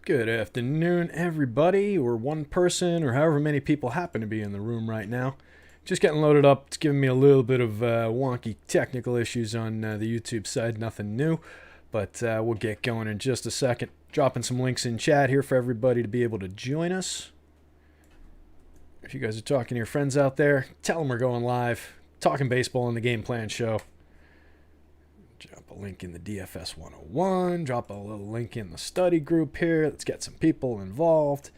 Good afternoon, everybody, or one person, or however many people happen to be in the room right now. Just getting loaded up. It's giving me a little bit of wonky technical issues on the YouTube side. Nothing new, but we'll get going in just a second. Dropping some links in chat here for everybody to be able to join us. If you guys are talking to your friends out there, tell them we're going live. Talking baseball on the Game Plan Show. Drop a link in the DFS 101. Drop a little link in the study group here. Let's get some people involved.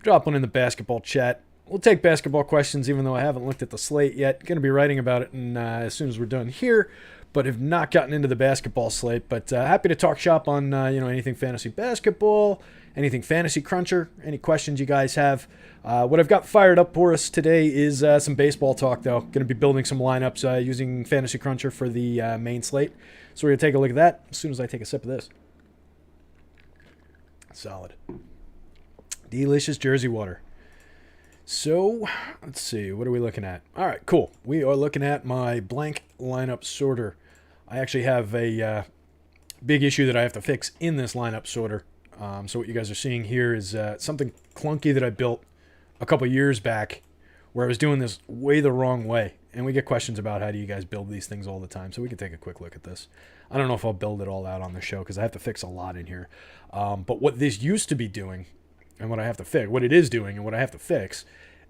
Drop one in the basketball chat. We'll take basketball questions even though I haven't looked at the slate yet. Going to be writing about it as soon as we're done here, but have not gotten into the basketball slate. But happy to talk shop on anything fantasy basketball, anything fantasy cruncher, any questions you guys have. What I've got fired up for us today is some baseball talk, though. Going to be building some lineups using Fantasy Cruncher for the main slate. So we're going to take a look at that as soon as I take a sip of this. Solid. Delicious Jersey water. So, let's see. What are we looking at? All right, cool. We are looking at my blank lineup sorter. I actually have a big issue that I have to fix in this lineup sorter. So what you guys are seeing here is something clunky that I built a couple years back where I was doing this way the wrong way. And we get questions about how do you guys build these things all the time. So we can take a quick look at this. I don't know if I'll build it all out on the show because I have to fix a lot in here. But what this used to be doing and what I have to fix, what it is doing and what I have to fix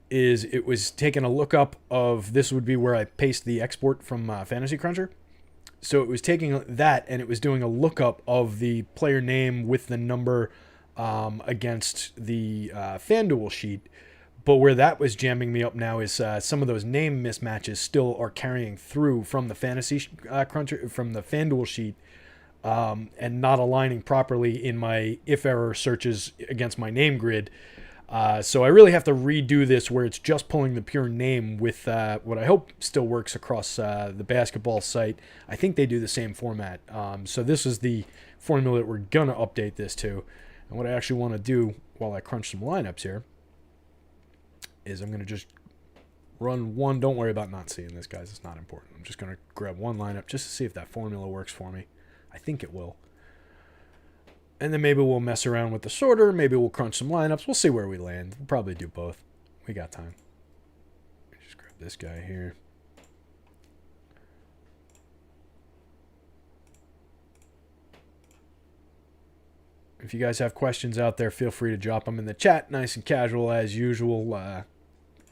is it was taking a lookup of, this would be where I paste the export from Fantasy Cruncher. So it was taking that and it was doing a lookup of the player name with the number against the FanDuel sheet. But where that was jamming me up now is some of those name mismatches still are carrying through from the Fantasy Cruncher, from the FanDuel sheet, and not aligning properly in my if error searches against my name grid. So I really have to redo this where it's just pulling the pure name with what I hope still works across the basketball site. I think they do the same format. So this is the formula that we're going to update this to. And what I actually want to do while I crunch some lineups here is I'm going to just run one. Don't worry about not seeing this, guys. It's not important. I'm just going to grab one lineup just to see if that formula works for me. I think it will. And then maybe we'll mess around with the sorter. Maybe we'll crunch some lineups. We'll see where we land. We'll probably do both. We got time. Just grab this guy here. If you guys have questions out there, feel free to drop them in the chat. Nice and casual as usual.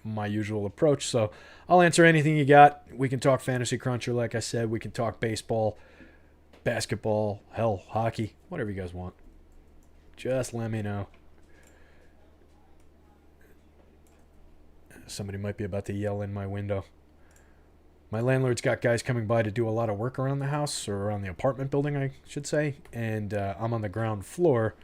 My usual approach. So I'll answer anything you got. We can talk Fantasy Cruncher, like I said. We can talk baseball, basketball, hell, hockey, whatever you guys want. Just let me know. Somebody might be about to yell in my window. My landlord's got guys coming by to do a lot of work around the house, or around the apartment building, I should say. And I'm on the ground floor.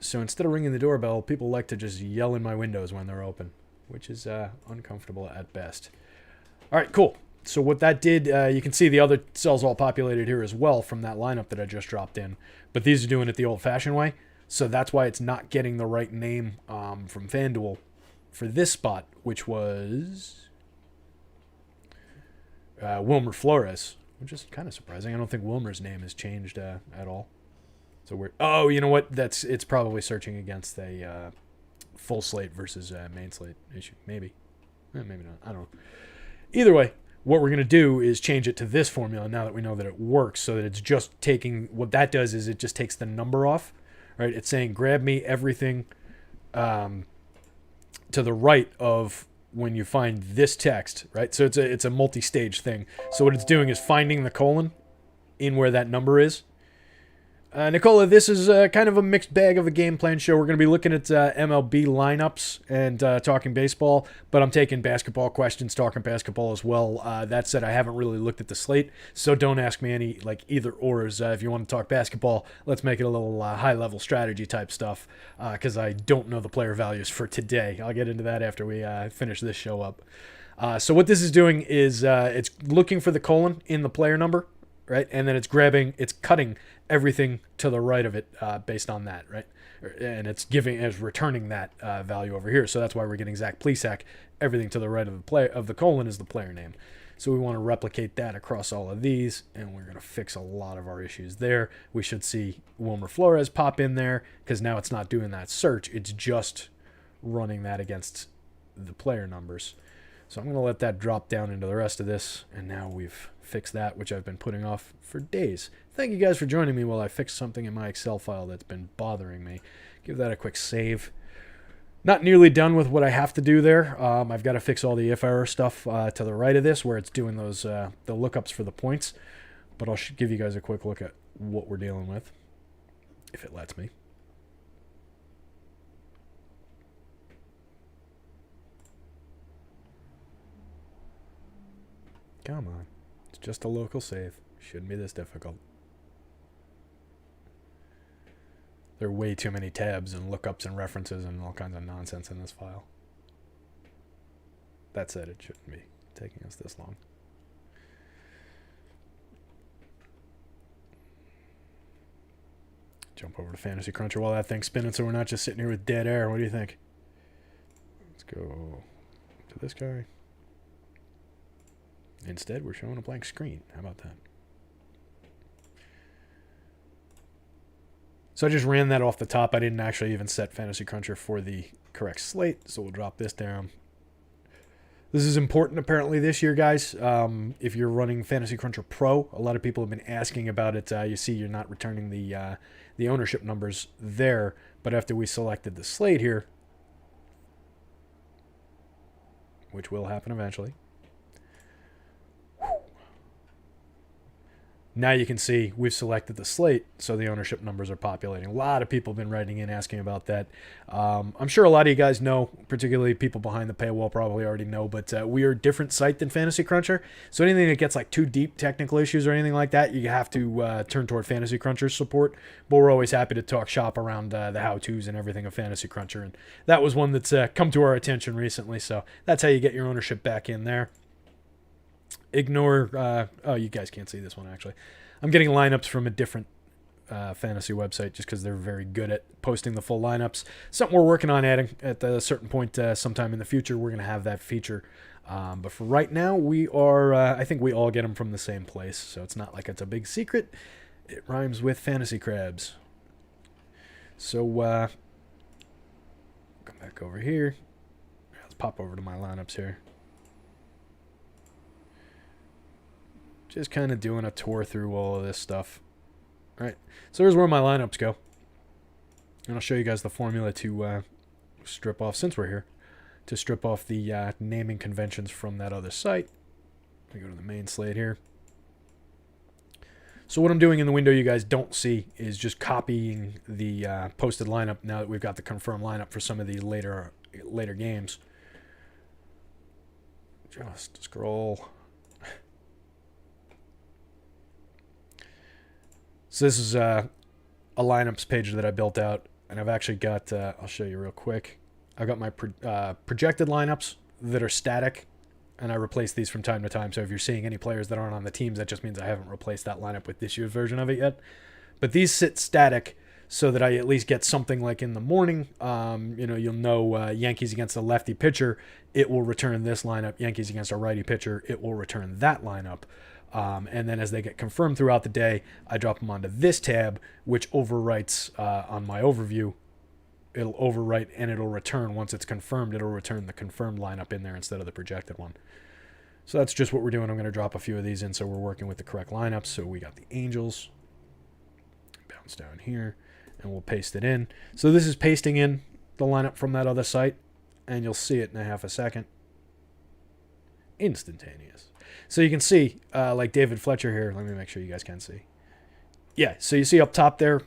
So instead of ringing the doorbell, people like to just yell in my windows when they're open, which is uncomfortable at best. All right, cool. So what that did, you can see the other cells all populated here as well from that lineup that I just dropped in. But these are doing it the old-fashioned way. So that's why it's not getting the right name from FanDuel for this spot, which was Wilmer Flores, which is kind of surprising. I don't think Wilmer's name has changed at all. So we're... Oh, you know what? It's probably searching against a full slate versus main slate issue. Maybe. Maybe not. I don't know. Either way, what we're going to do is change it to this formula now that we know that it works, so that it's just taking... What that does is it just takes the number off. Right? It's saying grab me everything to the right of when you find this text. Right? So it's a multi-stage thing. So what it's doing is finding the colon in where that number is. Nicola, this is kind of a mixed bag of a game plan show. We're going to be looking at MLB lineups and talking baseball, but I'm taking basketball questions, talking basketball as well. That said, I haven't really looked at the slate, so don't ask me any either ors. If you want to talk basketball, let's make it a little high-level strategy type stuff, because I don't know the player values for today. I'll get into that after we finish this show up. So what this is doing is it's looking for the colon in the player number, right? And then it's cutting everything to the right of it based on that, right? And it's returning that value over here. So that's why we're getting Zach Plesac. Everything to the right of the colon is the player name. So we want to replicate that across all of these, and we're going to fix a lot of our issues there. We should see Wilmer Flores pop in there because now it's not doing that search. It's just running that against the player numbers. So I'm going to let that drop down into the rest of this, and now we've fixed that, which I've been putting off for days. Thank you guys for joining me while I fix something in my Excel file that's been bothering me. Give that a quick save. Not nearly done with what I have to do there. I've got to fix all the if error stuff to the right of this where it's doing those the lookups for the points. But I'll give you guys a quick look at what we're dealing with, if it lets me. Come on. It's just a local save. Shouldn't be this difficult. There are way too many tabs and lookups and references and all kinds of nonsense in this file. That said, it shouldn't be taking us this long. Jump over to Fantasy Cruncher while that thing's spinning so we're not just sitting here with dead air. What do you think? Let's go to this guy. Instead, we're showing a blank screen. How about that? So I just ran that off the top. I didn't actually even set Fantasy Cruncher for the correct slate, so we'll drop this down. This is important apparently this year, guys. If you're running Fantasy Cruncher Pro, a lot of people have been asking about it. You see you're not returning the ownership numbers there, but after we selected the slate here, which will happen eventually, now you can see we've selected the slate, so the ownership numbers are populating. A lot of people have been writing in asking about that. I'm sure a lot of you guys know, particularly people behind the paywall probably already know, but we are a different site than Fantasy Cruncher. So anything that gets like too deep technical issues or anything like that, you have to turn toward Fantasy Cruncher's support. But we're always happy to talk shop around the how-tos and everything of Fantasy Cruncher. And that was one that's come to our attention recently, so that's how you get your ownership back in there. Ignore, oh, you guys can't see this one actually. I'm getting lineups from a different fantasy website just because they're very good at posting the full lineups. Something we're working on adding at a certain point sometime in the future. We're going to have that feature. But for right now, we are, I think we all get them from the same place. So it's not like it's a big secret. It rhymes with Fantasy Crabs. So come back over here. Let's pop over to my lineups here. Just kind of doing a tour through all of this stuff. All right, so here's where my lineups go. And I'll show you guys the formula to strip off, since we're here, to strip off the naming conventions from that other site. I go to the main slate here. So what I'm doing in the window you guys don't see is just copying the posted lineup now that we've got the confirmed lineup for some of these later games. Just scroll. So this is a lineups page that I built out, and I've actually got, I'll show you real quick. I've got my projected lineups that are static, and I replace these from time to time. So if you're seeing any players that aren't on the teams, that just means I haven't replaced that lineup with this year's version of it yet. But these sit static so that I at least get something like in the morning. You'll know Yankees against a lefty pitcher, it will return this lineup. Yankees against a righty pitcher, it will return that lineup. And then as they get confirmed throughout the day, I drop them onto this tab, which overwrites on my overview. It'll overwrite and it'll return, once it's confirmed, it'll return the confirmed lineup in there instead of the projected one. So that's just what we're doing. I'm going to drop a few of these in so we're working with the correct lineups. So we got the Angels. Bounce down here, and we'll paste it in. So this is pasting in the lineup from that other site, and you'll see it in a half a second. Instantaneous. So you can see, like David Fletcher here. Let me make sure you guys can see. Yeah, so you see up top there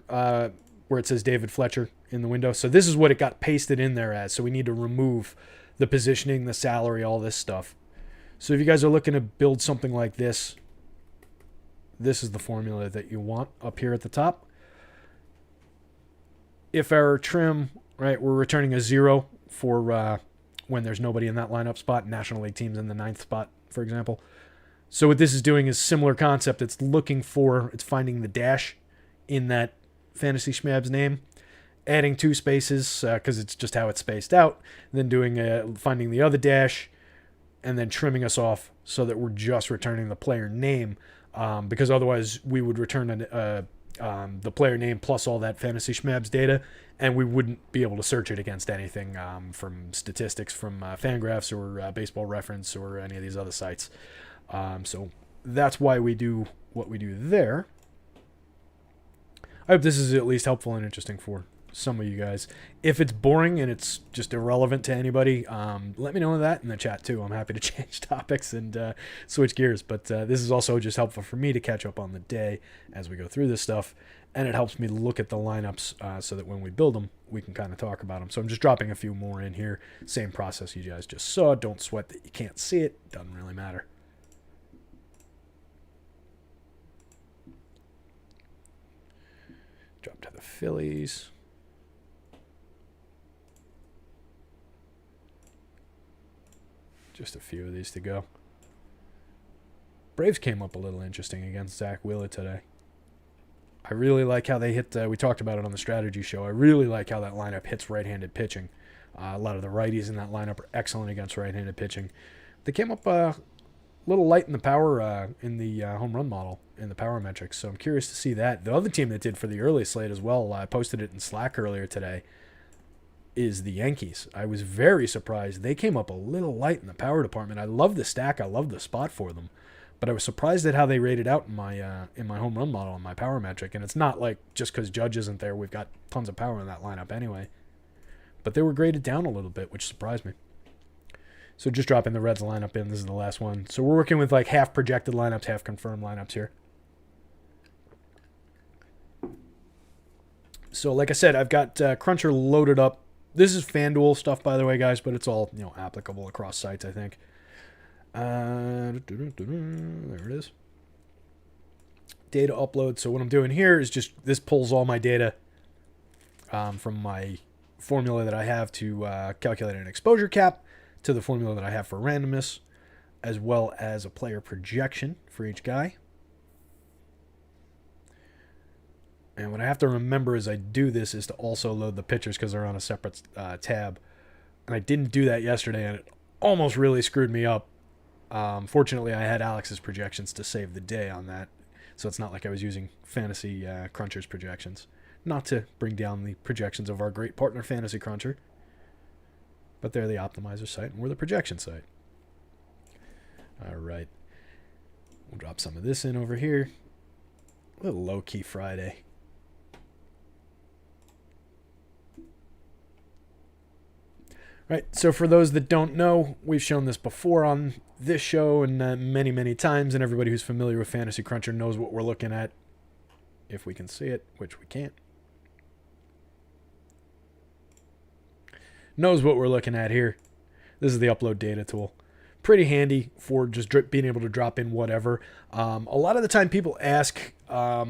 where it says David Fletcher in the window. So this is what it got pasted in there as. So we need to remove the positioning, the salary, all this stuff. So if you guys are looking to build something like this, this is the formula that you want up here at the top. If error trim, right, we're returning a 0 for when there's nobody in that lineup spot. National League teams in the 9th spot, for example. So what this is doing is similar concept. It's finding the dash in that Fantasy Schmab's name, adding 2 spaces because it's just how it's spaced out, then doing finding the other dash, and then trimming us off so that we're just returning the player name, because otherwise we would return the player name plus all that Fantasy Schmabs data, and we wouldn't be able to search it against anything from statistics from Fangraphs or Baseball Reference or any of these other sites. So that's why we do what we do there. I hope this is at least helpful and interesting for some of you guys. If it's boring and it's just irrelevant to anybody, let me know that in the chat too. I'm happy to change topics and switch gears, but this is also just helpful for me to catch up on the day as we go through this stuff, and it helps me look at the lineups so that when we build them, we can kind of talk about them. So I'm just dropping a few more in here. Same process you guys just saw. Don't sweat that you can't see it. Doesn't really matter. Drop to the Phillies. Just a few of these to go. Braves came up a little interesting against Zach Wheeler today. I really like how they hit. We talked about it on the strategy show. I really like how that lineup hits right-handed pitching. A lot of the righties in that lineup are excellent against right-handed pitching. They came up a little light in the power in the home run model in the power metrics, so I'm curious to see that. The other team that did for the early slate as well, I posted it in Slack earlier today, is the Yankees. I was very surprised. They came up a little light in the power department. I love the stack. I love the spot for them. But I was surprised at how they rated out in my home run model, in my power metric. And it's not like just because Judge isn't there, we've got tons of power in that lineup anyway. But they were graded down a little bit, which surprised me. So just dropping the Reds lineup in. This is the last one. So we're working with like half projected lineups, half confirmed lineups here. So like I said, I've got Cruncher loaded up. This is FanDuel stuff, by the way, guys, but it's all, applicable across sites, I think. There it is. Data upload. So what I'm doing here is just, this pulls all my data from my formula that I have to calculate an exposure cap to the formula that I have for randomness, as well as a player projection for each guy. And what I have to remember as I do this is to also load the pitchers because they're on a separate tab. And I didn't do that yesterday, and it almost really screwed me up. Fortunately, I had Alex's projections to save the day on that, so it's not like I was using Fantasy Cruncher's projections. Not to bring down the projections of our great partner, Fantasy Cruncher, but they're the optimizer site, and we're the projection site. All right. We'll drop some of this in over here. A little low-key Friday. Right, so for those that don't know, we've shown this before on this show and many, many times, and everybody who's familiar with Fantasy Cruncher knows what we're looking at, if we can see it, which we can't. Knows what we're looking at here. This is the upload data tool. Pretty handy for just being able to drop in whatever. A lot of the time people ask, I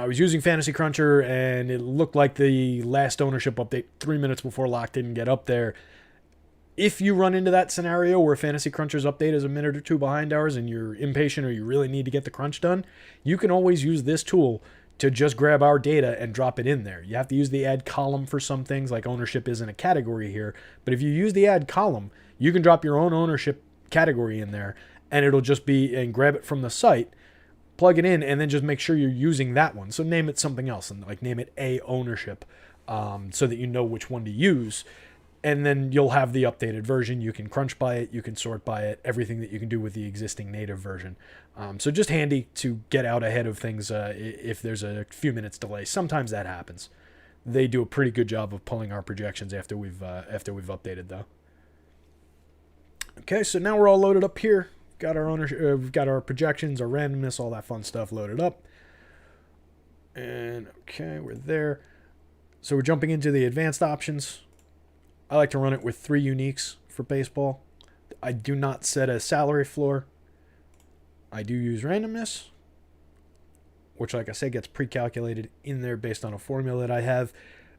was using Fantasy Cruncher and it looked like the last ownership update 3 minutes before lock didn't get up there. If you run into that scenario where Fantasy Cruncher's update is a minute or two behind ours and you're impatient or you really need to get the crunch done, you can always use this tool to just grab our data and drop it in there. You have to use the add column for some things, like ownership isn't a category here. But if you use the add column, you can drop your own ownership category in there and it'll just be, and grab it from the site, plug it in, and then just make sure you're using that one. So name it something else and like name it A ownership so that you know which one to use. And then you'll have the updated version. You can crunch by it. You can sort by it. Everything that you can do with the existing native version. So just handy to get out ahead of things if there's a few minutes delay. Sometimes that happens. They do a pretty good job of pulling our projections after we've updated though. Okay, so now we're all loaded up here. Got our we've got our projections, our randomness, all that fun stuff loaded up. And okay, we're there. So we're jumping into the advanced options. I like to run it with 3 uniques for baseball. I do not set a salary floor. I do use randomness, which, like I said, gets pre-calculated in there based on a formula that I have.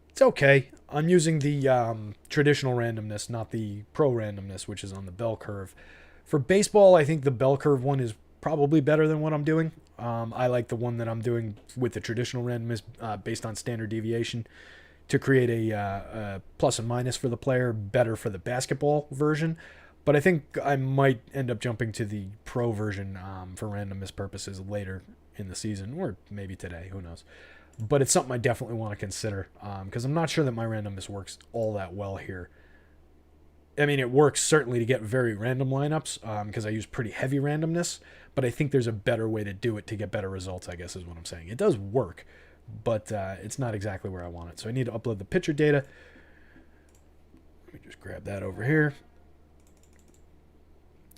It's okay. I'm using the traditional randomness, not the pro randomness, which is on the bell curve. For baseball, I think the bell curve one is probably better than what I'm doing. I like the one that I'm doing with the traditional randomness based on standard deviation, to create a plus and minus for the player, better for the basketball version. But I think I might end up jumping to the pro version for randomness purposes later in the season, or maybe today, who knows. But it's something I definitely want to consider because I'm not sure that my randomness works all that well here. I mean, it works certainly to get very random lineups because I use pretty heavy randomness, but I think there's a better way to do it to get better results, I guess is what I'm saying. It does work, but it's not exactly where I want it. So I need to upload the pitcher data. Let me just grab that over here.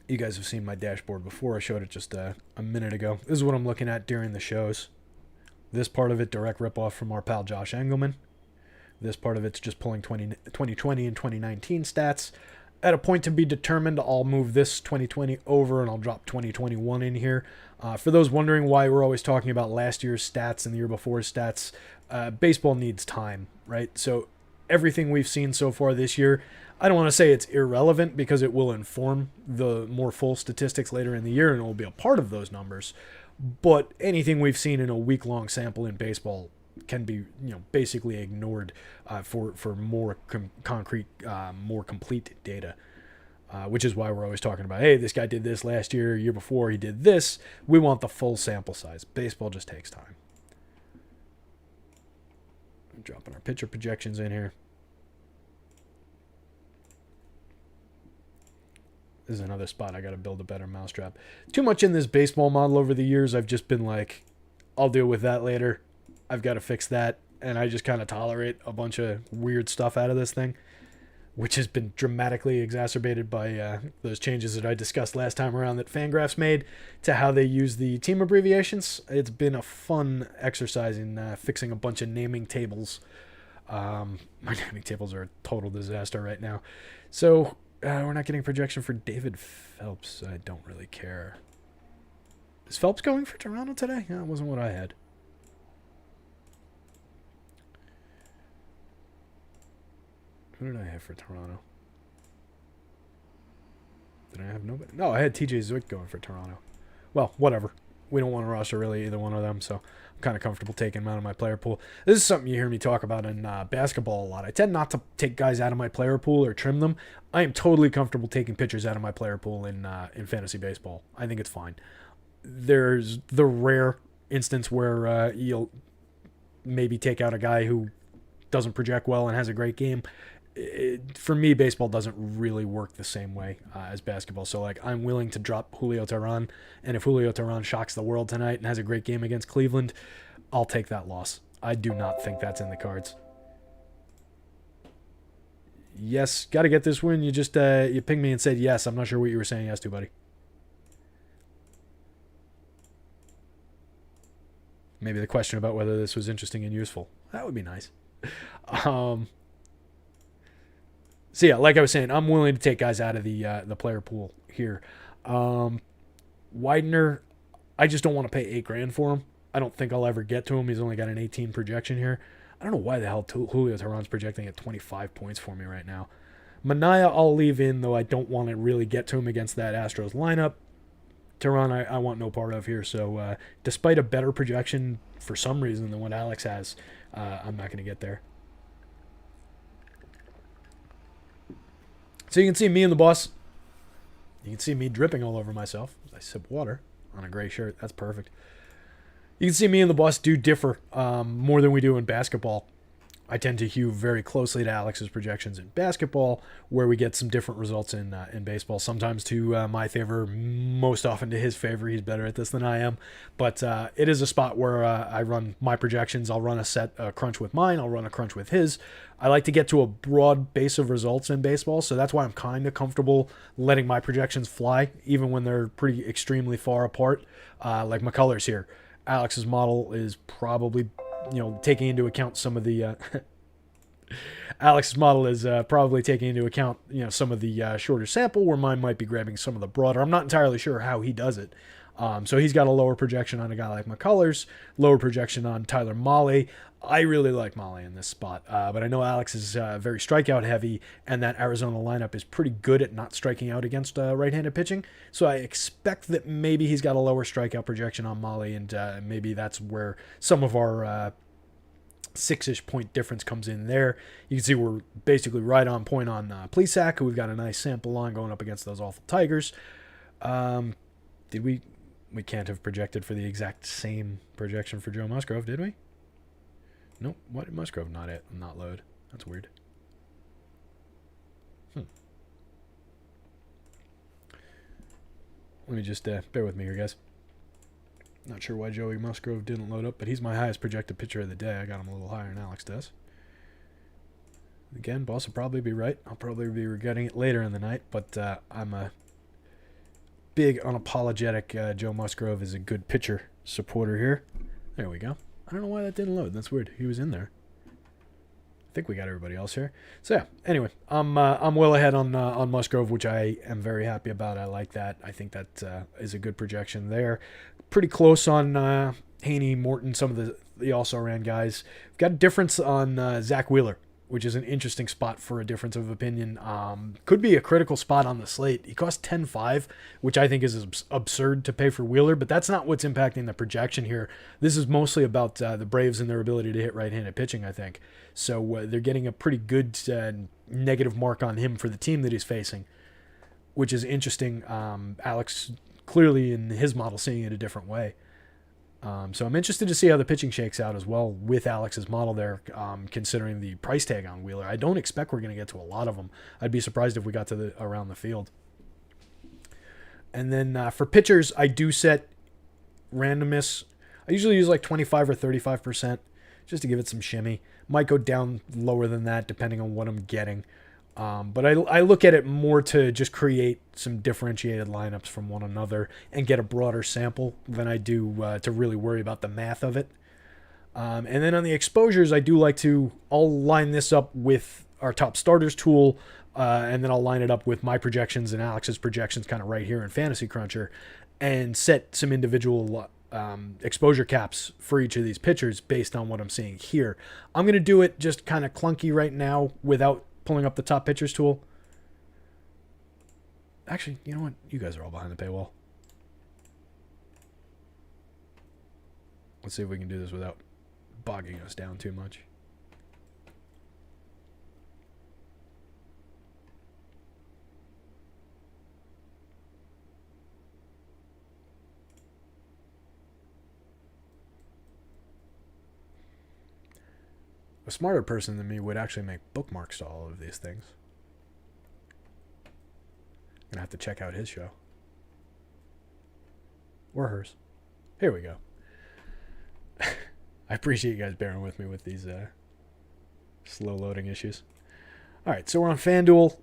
You guys have seen my dashboard before. I showed it just a minute ago. This is what I'm looking at during the shows. This part of it, direct ripoff from our pal Josh Engelman. This part of it's just pulling 2020 and 2019 stats. At a point to be determined, I'll move this 2020 over and I'll drop 2021 in here. For those wondering why we're always talking about last year's stats and the year before's stats, baseball needs time, right? So everything we've seen so far this year, I don't want to say it's irrelevant because it will inform the more full statistics later in the year and it will be a part of those numbers. But anything we've seen in a week-long sample in baseball can be, basically ignored for more concrete, more complete data, which is why we're always talking about, hey, this guy did this last year before he did this. We want the full sample size. Baseball just takes time. I'm dropping our pitcher projections in here. This is another spot I got to build a better mousetrap. Too much in this baseball model over the years. I've just been like, I'll deal with that later. I've got to fix that. And I just kind of tolerate a bunch of weird stuff out of this thing, which has been dramatically exacerbated by those changes that I discussed last time around that Fangraphs made to how they use the team abbreviations. It's been a fun exercise in fixing a bunch of naming tables. My naming tables are a total disaster right now. So we're not getting a projection for David Phelps. I don't really care. Is Phelps going for Toronto today? No, it wasn't what I had. Who did I have for Toronto? Did I have nobody? No, I had TJ Zwick going for Toronto. Well, whatever. We don't want to roster really either one of them, so I'm kind of comfortable taking them out of my player pool. This is something you hear me talk about in basketball a lot. I tend not to take guys out of my player pool or trim them. I am totally comfortable taking pitchers out of my player pool in fantasy baseball. I think it's fine. There's the rare instance where you'll maybe take out a guy who doesn't project well and has a great game. For me, baseball doesn't really work the same way as basketball. So, like, I'm willing to drop Julio Teheran, and if Julio Teheran shocks the world tonight and has a great game against Cleveland, I'll take that loss. I do not think that's in the cards. Yes, got to get this win. You just you pinged me and said yes. I'm not sure what you were saying yes to, buddy. Maybe the question about whether this was interesting and useful. That would be nice. So yeah, like I was saying, I'm willing to take guys out of the player pool here. Widener, I just don't want to pay $8,000 for him. I don't think I'll ever get to him. He's only got an 18 projection here. I don't know why the hell Julio Teheran's projecting at 25 points for me right now. Manaea I'll leave in, though I don't want to really get to him against that Astros lineup. Teheran I want no part of here. So despite a better projection for some reason than what Alex has, I'm not going to get there. So you can see me and the boss. You can see me dripping all over myself as I sip water on a gray shirt. That's perfect. You can see me and the boss do differ more than we do in basketball. I tend to hew very closely to Alex's projections in basketball, where we get some different results in baseball. Sometimes to my favor, most often to his favor. He's better at this than I am. But it is a spot where I run my projections. I'll run a crunch with mine. I'll run a crunch with his. I like to get to a broad base of results in baseball, so that's why I'm kind of comfortable letting my projections fly, even when they're pretty extremely far apart, like McCullers here. Alex's model is probably, taking into account some of the Alex's model is probably taking into account, some of the shorter sample, where mine might be grabbing some of the broader. I'm not entirely sure how he does it. So he's got a lower projection on a guy like McCullers, lower projection on Tyler Mahle. I really like Mahle in this spot, but I know Alex is very strikeout heavy, and that Arizona lineup is pretty good at not striking out against right-handed pitching. So I expect that maybe he's got a lower strikeout projection on Mahle, and maybe that's where some of our 6-ish point difference comes in there. You can see we're basically right on point on Plesac, who we've got a nice sample line going up against those awful Tigers. Did we can't have projected for the exact same projection for Joe Musgrove, did we? Nope. Why did Musgrove not load? That's weird. Let me just bear with me here, guys. Not sure why Joey Musgrove didn't load up, but he's my highest projected pitcher of the day. I got him a little higher than Alex does. Again, boss will probably be right. I'll probably be regretting it later in the night, but I'm a big, unapologetic Joe Musgrove is a good pitcher supporter here. There we go. I don't know why that didn't load. That's weird. He was in there. I think we got everybody else here. So yeah, anyway, I'm well ahead on Musgrove, which I am very happy about. I like that. I think that is a good projection there. Pretty close on Haney, Morton, some of the also-ran guys. We've got a difference on Zach Wheeler, which is an interesting spot for a difference of opinion. Could be a critical spot on the slate. He costs 10.5, which I think is absurd to pay for Wheeler, but that's not what's impacting the projection here. This is mostly about the Braves and their ability to hit right-handed pitching, I think. So they're getting a pretty good negative mark on him for the team that he's facing, which is interesting. Alex clearly in his model seeing it a different way. So I'm interested to see how the pitching shakes out as well with Alex's model there, considering the price tag on Wheeler. I don't expect we're going to get to a lot of them. I'd be surprised if we got to around the field. And then for pitchers, I do set randomness. I usually use like 25 or 35% just to give it some shimmy. Might go down lower than that depending on what I'm getting. But I look at it more to just create some differentiated lineups from one another and get a broader sample than I do to really worry about the math of it. And then on the exposures, I do like to, I'll line this up with our top starters tool, and then I'll line it up with my projections and Alex's projections kind of right here in Fantasy Cruncher and set some individual exposure caps for each of these pitchers based on what I'm seeing here. I'm going to do it just kind of clunky right now without pulling up the top pitchers tool. Actually, you know what? You guys are all behind the paywall. Let's see if we can do this without bogging us down too much. A smarter person than me would actually make bookmarks to all of these things. I'm gonna have to check out his show. Or hers. Here we go. I appreciate you guys bearing with me with these slow loading issues. Alright, so we're on FanDuel.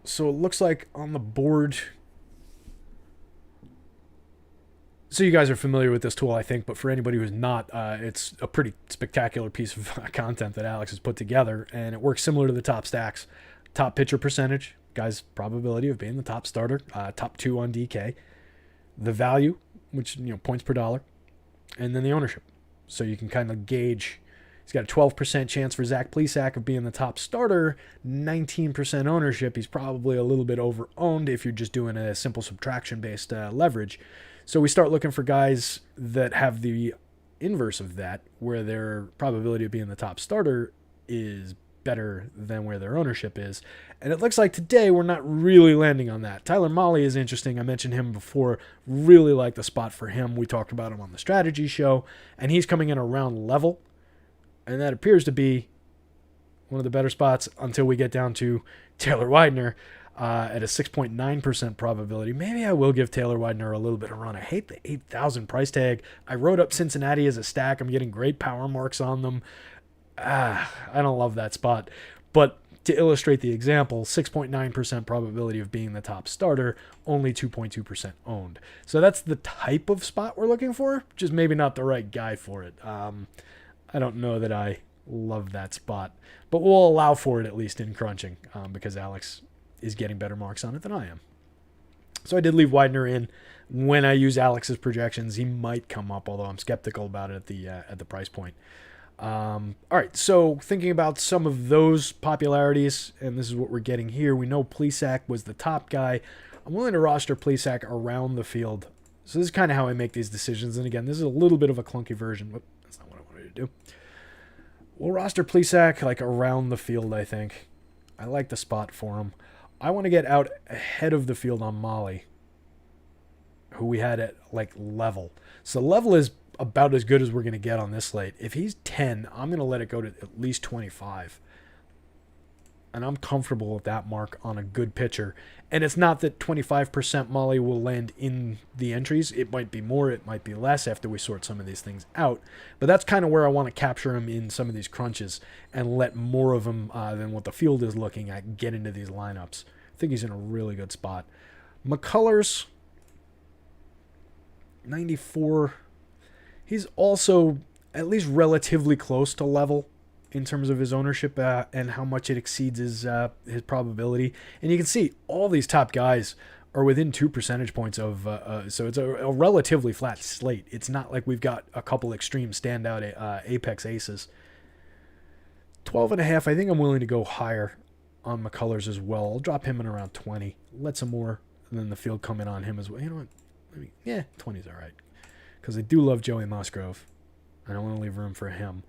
So it looks like on the board... So you guys are familiar with this tool, I think, but for anybody who's not, it's a pretty spectacular piece of content that Alex has put together, and it works similar to the top stacks. Top pitcher percentage, guy's probability of being the top starter, top 2 on DK, the value, which, points per dollar, and then the ownership. So you can kind of gauge, he's got a 12% chance for Zach Plesac of being the top starter, 19% ownership. He's probably a little bit over-owned if you're just doing a simple subtraction-based leverage. So we start looking for guys that have the inverse of that, where their probability of being the top starter is better than where their ownership is. And it looks like today we're not really landing on that. Tyler Mahle is interesting. I mentioned him before. Really like the spot for him. We talked about him on the strategy show, and he's coming in around level. And that appears to be one of the better spots until we get down to Taylor Widener. At a 6.9% probability. Maybe I will give Taylor Widener a little bit of run. I hate the 8,000 price tag. I wrote up Cincinnati as a stack. I'm getting great power marks on them. I don't love that spot. But to illustrate the example, 6.9% probability of being the top starter, only 2.2% owned. So that's the type of spot we're looking for, just maybe not the right guy for it. I don't know that I love that spot. But we'll allow for it at least in crunching because Alex is getting better marks on it than I am. So I did leave Widener in. When I use Alex's projections, he might come up, although I'm skeptical about it at the price point. All right, so thinking about some of those popularities, and this is what we're getting here. We know Plesac was the top guy. I'm willing to roster Plesac around the field. So this is kind of how I make these decisions. And again, this is a little bit of a clunky version. Whoop, that's not what I wanted to do. We'll roster Plesac like around the field, I think. I like the spot for him. I want to get out ahead of the field on Molly, who we had at like level. So level is about as good as we're going to get on this slate. If he's 10, I'm going to let it go to at least 25. And I'm comfortable with that mark on a good pitcher. And it's not that 25% Molly will land in the entries. It might be more, it might be less after we sort some of these things out. But that's kind of where I want to capture him in some of these crunches and let more of him than what the field is looking at get into these lineups. I think he's in a really good spot. McCullers, 94. He's also at least relatively close to level in terms of his ownership and how much it exceeds his probability. And you can see all these top guys are within 2 percentage points of, so it's a relatively flat slate. It's not like we've got a couple extreme standout apex aces. 12.5, I think I'm willing to go higher on McCullers as well. I'll drop him in around 20. Let some more than the field come in on him as well. You know what? 20 is all right. Because I do love Joey Musgrove. I don't want to leave room for him.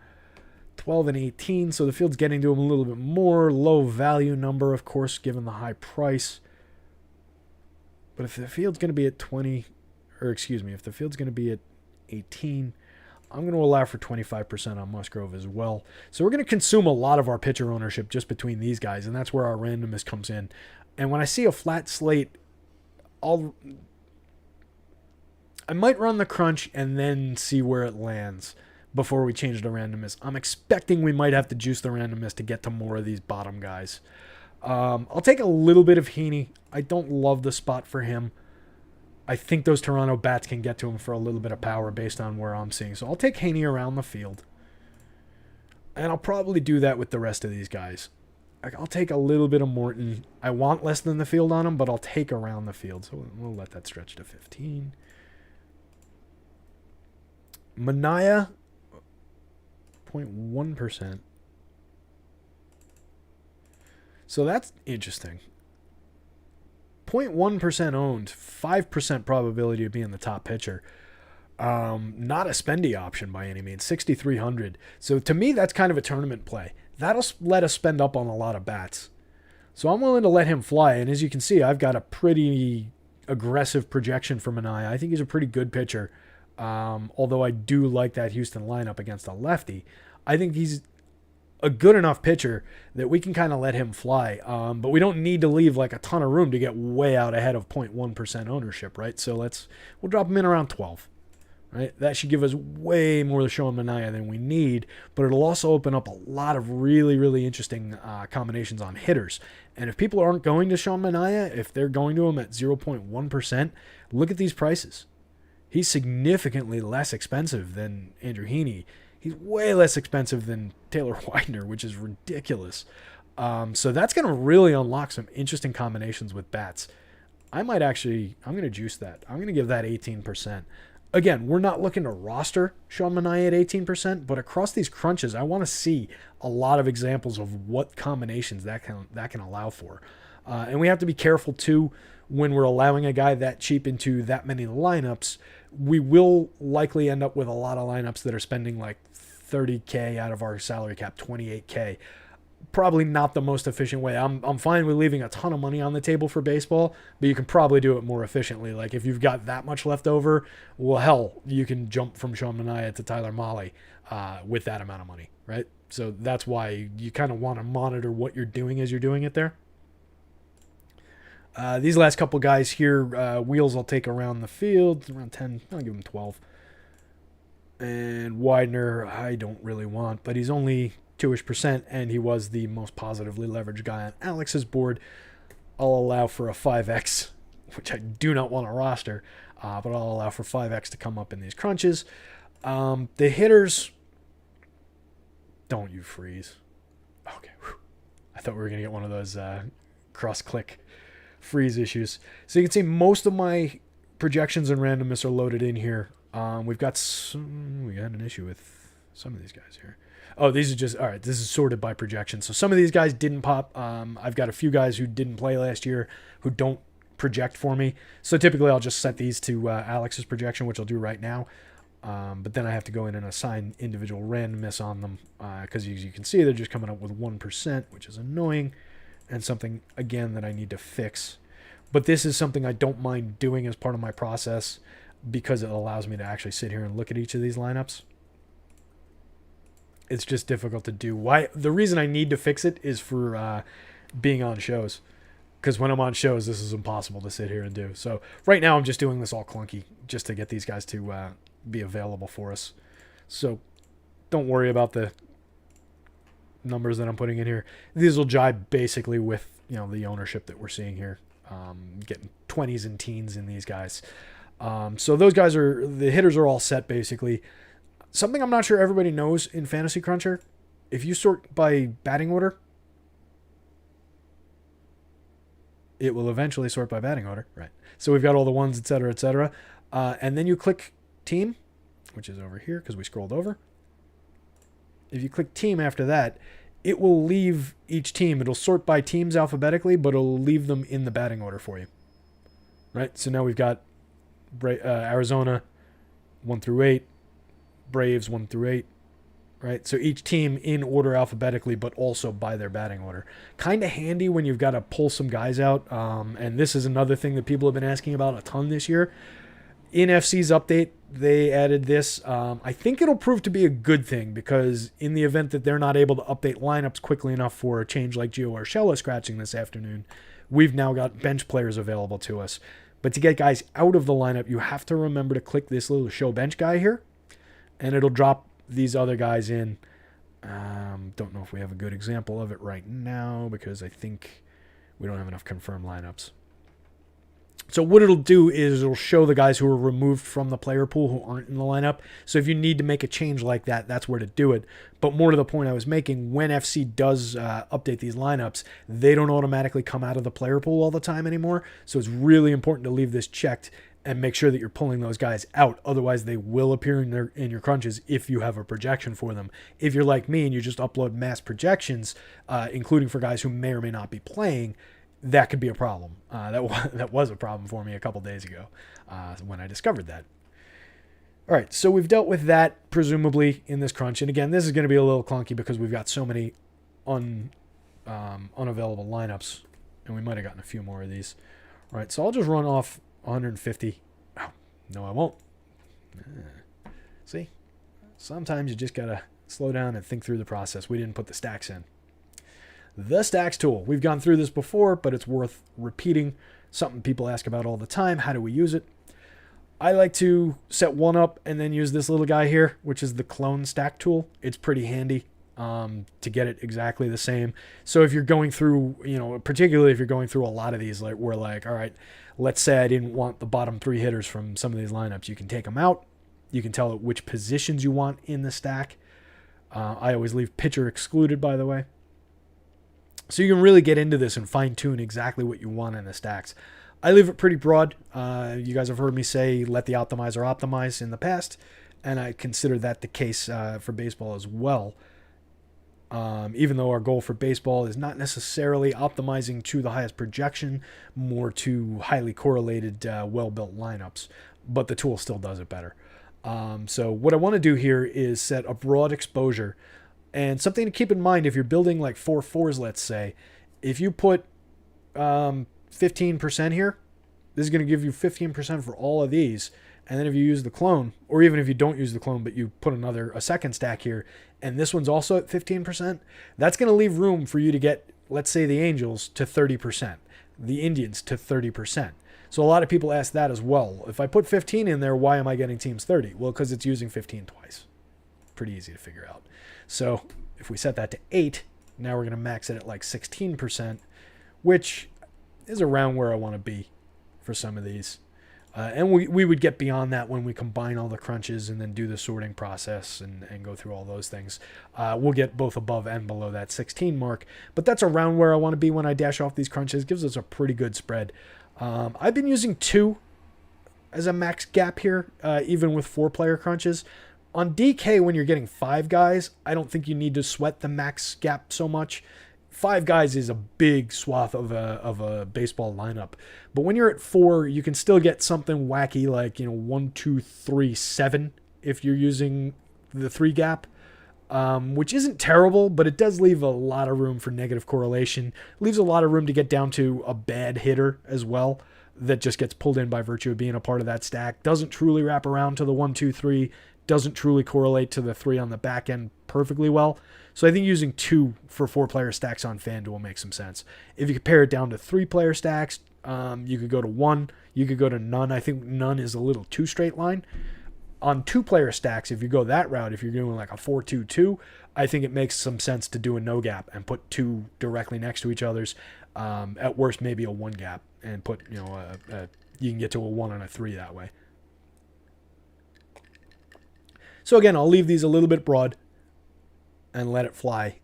12 and 18, so the field's getting to him a little bit more. Low value number, of course, given the high price. But if the field's going to be at 20, if the field's going to be at 18, I'm going to allow for 25% on Musgrove as well. So we're going to consume a lot of our pitcher ownership just between these guys, and that's where our randomness comes in. And when I see a flat slate, I might run the crunch and then see where it lands before we change the randomness. I'm expecting we might have to juice the randomness to get to more of these bottom guys. I'll take a little bit of Heaney. I don't love the spot for him. I think those Toronto bats can get to him for a little bit of power based on where I'm seeing. So I'll take Heaney around the field. And I'll probably do that with the rest of these guys. I'll take a little bit of Morton. I want less than the field on him, but I'll take around the field. So we'll let that stretch to 15. Manaea, 0.1%. So that's interesting. 0.1% owned, 5% probability of being the top pitcher. Not a spendy option by any means, 6,300. So to me, that's kind of a tournament play. That'll let us spend up on a lot of bats. So I'm willing to let him fly. And as you can see, I've got a pretty aggressive projection for Manaea. I think he's a pretty good pitcher. Although I do like that Houston lineup against a lefty. I think he's a good enough pitcher that we can kind of let him fly. But we don't need to leave like a ton of room to get way out ahead of 0.1% ownership, right? So we'll drop him in around 12. Right? That should give us way more to show on Manaea than we need, but it'll also open up a lot of really, really interesting combinations on hitters. And if people aren't going to Sean Manaea, if they're going to him at 0.1%, look at these prices. He's significantly less expensive than Andrew Heaney. He's way less expensive than Taylor Widener, which is ridiculous. So that's going to really unlock some interesting combinations with bats. I'm going to juice that. I'm going to give that 18%. Again, we're not looking to roster Sean Manaea at 18%, but across these crunches, I want to see a lot of examples of what combinations that can allow for. And we have to be careful, too, when we're allowing a guy that cheap into that many lineups. We will likely end up with a lot of lineups that are spending like $30K out of our salary cap, $28K. Probably not the most efficient way. I'm fine with leaving a ton of money on the table for baseball, but you can probably do it more efficiently. Like if you've got that much left over, well, hell, you can jump from Sean Manaea to Tyler Mahle with that amount of money, right? So that's why you kind of want to monitor what you're doing as you're doing it there. These last couple guys here, Wheels I'll take around the field, around 10. I'll give him 12. And Widener, I don't really want, but he's only 2-ish%, and he was the most positively leveraged guy on Alex's board. I'll allow for a 5x, which I do not want to roster, but I'll allow for 5x to come up in these crunches. The hitters, don't you freeze. Okay. Whew. I thought we were going to get one of those cross-click freeze issues. So you can see most of my projections and randomness are loaded in here. We got an issue with some of these guys here. Oh, these are just, all right, this is sorted by projection. So some of these guys didn't pop. I've got a few guys who didn't play last year who don't project for me. So typically I'll just set these to Alex's projection, which I'll do right now. But then I have to go in and assign individual randomness on them because as you can see, they're just coming up with 1%, which is annoying, and something, again, that I need to fix. But this is something I don't mind doing as part of my process because it allows me to actually sit here and look at each of these lineups. It's just difficult to do. Why? The reason I need to fix it is for being on shows. Because when I'm on shows, this is impossible to sit here and do. So right now I'm just doing this all clunky just to get these guys to be available for us. So don't worry about the numbers that I'm putting in here. These will jibe basically with, you know, the ownership that we're seeing here. Getting 20s and teens in these guys. So those guys are, the hitters are all set basically. Something I'm not sure everybody knows in Fantasy Cruncher, if you sort by batting order, it will eventually sort by batting order, right? So we've got all the ones, et cetera, et cetera. And then you click team, which is over here because we scrolled over. If you click team after that, it will leave each team. It'll sort by teams alphabetically, but it'll leave them in the batting order for you, right? So now we've got Arizona 1 through 8, Braves 1 through 8, right? So each team in order alphabetically, but also by their batting order. Kind of handy when you've got to pull some guys out. And this is another thing that people have been asking about a ton this year. In FC's update, they added this. I think it'll prove to be a good thing because in the event that they're not able to update lineups quickly enough for a change like Gio Urshela scratching this afternoon, we've now got bench players available to us. But to get guys out of the lineup, you have to remember to click this little show bench guy here, and it'll drop these other guys in. Don't know if we have a good example of it right now because I think we don't have enough confirmed lineups. So what it'll do is it'll show the guys who are removed from the player pool who aren't in the lineup. So if you need to make a change like that, that's where to do it. But more to the point I was making, when FC does update these lineups, they don't automatically come out of the player pool all the time anymore. So it's really important to leave this checked and make sure that you're pulling those guys out. Otherwise, they will appear in your crunches if you have a projection for them. If you're like me and you just upload mass projections, including for guys who may or may not be playing, that could be a problem. That was a problem for me a couple days ago when I discovered that. All right, so we've dealt with that presumably in this crunch. And again, this is going to be a little clunky because we've got so many unavailable lineups, and we might have gotten a few more of these. All right, so I'll just run off 150. Oh, no, I won't. See? Sometimes you just got to slow down and think through the process. We didn't put the stacks in. The stacks tool. We've gone through this before, but it's worth repeating. Something people ask about all the time. How do we use it? I like to set one up and then use this little guy here, which is the clone stack tool. It's pretty handy to get it exactly the same. So if you're going through, particularly if you're going through a lot of these, like we're like, all right, let's say I didn't want the bottom 3 hitters from some of these lineups. You can take them out. You can tell it which positions you want in the stack. I always leave pitcher excluded, by the way. So you can really get into this and fine-tune exactly what you want in the stacks. I leave it pretty broad. You guys have heard me say let the optimizer optimize in the past, and I consider that the case for baseball as well. Even though our goal for baseball is not necessarily optimizing to the highest projection, more to highly correlated, well-built lineups, but the tool still does it better. So what I want to do here is set a broad exposure. And something to keep in mind, if you're building like 4-4s, let's say, if you put 15% here, this is going to give you 15% for all of these. And then if you use the clone, or even if you don't use the clone, but you put a second stack here, and this one's also at 15%, that's going to leave room for you to get, let's say, the Angels to 30%, the Indians to 30%. So a lot of people ask that as well. If I put 15 in there, why am I getting teams 30? Well, because it's using 15 twice. Pretty easy to figure out. So if we set that to 8, now we're going to max it at like 16%, which is around where I want to be for some of these. And we would get beyond that when we combine all the crunches and then do the sorting process and go through all those things. We'll get both above and below that 16 mark, but that's around where I want to be when I dash off these crunches. It gives us a pretty good spread. I've been using 2 as a max gap here, even with 4-player crunches. On DK, when you're getting 5 guys, I don't think you need to sweat the max gap so much. 5 guys is a big swath of a baseball lineup. But when you're at 4, you can still get something wacky like 1, 2, 3, 7 if you're using the 3 gap, which isn't terrible, but it does leave a lot of room for negative correlation. Leaves a lot of room to get down to a bad hitter as well that just gets pulled in by virtue of being a part of that stack. Doesn't truly wrap around to the 1, 2, 3. Doesn't truly correlate to the 3 on the back end perfectly well. So I think using 2 for 4-player stacks on FanDuel makes some sense. If you compare it down to 3-player stacks, you could go to 1. You could go to none. I think none is a little too straight line. On 2-player stacks, if you go that route, if you're doing like a 4-2-2, I think it makes some sense to do a no gap and put 2 directly next to each other's. At worst, maybe a 1 gap and put, you can get to a 1 and a 3 that way. So again, I'll leave these a little bit broad and let it fly.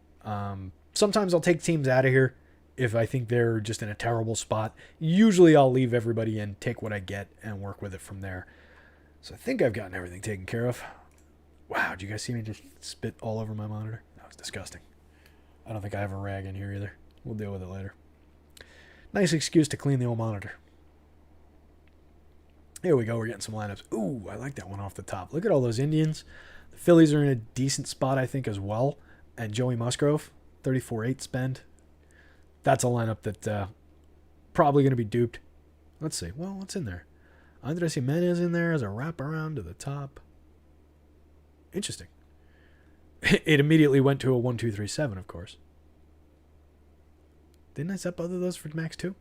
Sometimes I'll take teams out of here if I think they're just in a terrible spot. Usually I'll leave everybody in, take what I get, and work with it from there. So I think I've gotten everything taken care of. Wow, did you guys see me just spit all over my monitor? That was disgusting. I don't think I have a rag in here either. We'll deal with it later. Nice excuse to clean the old monitor. Here we go. We're getting some lineups. Ooh, I like that one off the top. Look at all those Indians. The Phillies are in a decent spot, I think, as well. And Joey Musgrove, 34-8 spend. That's a lineup that probably going to be duped. Let's see. Well, what's in there? Andres Jimenez in there as a wraparound to the top. Interesting. It immediately went to a 1-2-3-7, of course. Didn't I set both of those for max 2?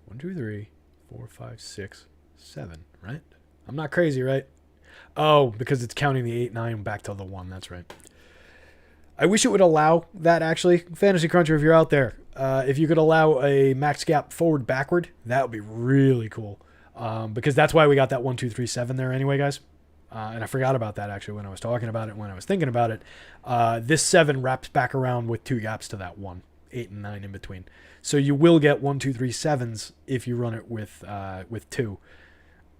One, two, 3, 4, 5, 6, 7, right? I'm not crazy, right? Oh, because it's counting the 8, 9 back to the 1. That's right. I wish it would allow that, actually. Fantasy Cruncher, if you're out there, if you could allow a max gap forward backward, that would be really cool. Because that's why we got that 1, 2, 3, 7 there anyway, guys. And I forgot about that, actually, when I was talking about it, when I was thinking about it. This 7 wraps back around with 2 gaps to that 1, 8 and 9 in between. So you will get 1, 2, 3, 7s if you run it with 2.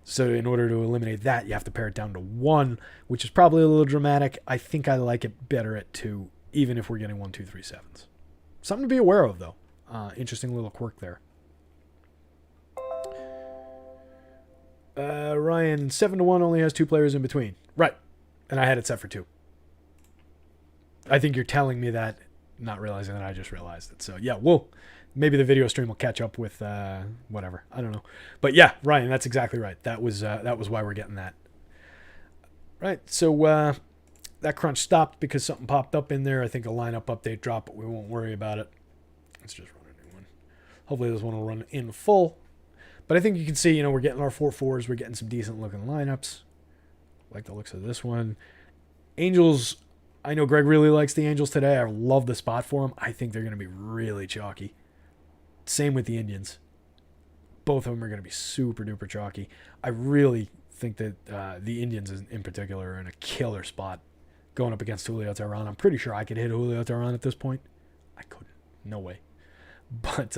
So in order to eliminate that, you have to pare it down to 1, which is probably a little dramatic. I think I like it better at 2, even if we're getting 1, 2, 3, 7s. Something to be aware of, though. Interesting little quirk there. Ryan, 7-1 only has 2 players in between. Right. And I had it set for 2. I think you're telling me that, not realizing that I just realized it. So, yeah, maybe the video stream will catch up with whatever. I don't know. But yeah, Ryan, that's exactly right. That was why we're getting that. Right. So that crunch stopped because something popped up in there. I think a lineup update dropped, but we won't worry about it. Let's just run a new one. Hopefully this one will run in full. But I think you can see, we're getting our 4-4s. We're getting some decent looking lineups. Like the looks of this one. Angels, I know Greg really likes the Angels today. I love the spot for them. I think they're going to be really chalky. Same with the Indians. Both of them are going to be super duper chalky. I really think that the Indians in particular are in a killer spot going up against Julio Teheran. I'm pretty sure I could hit Julio Teheran at this point. I couldn't. No way. But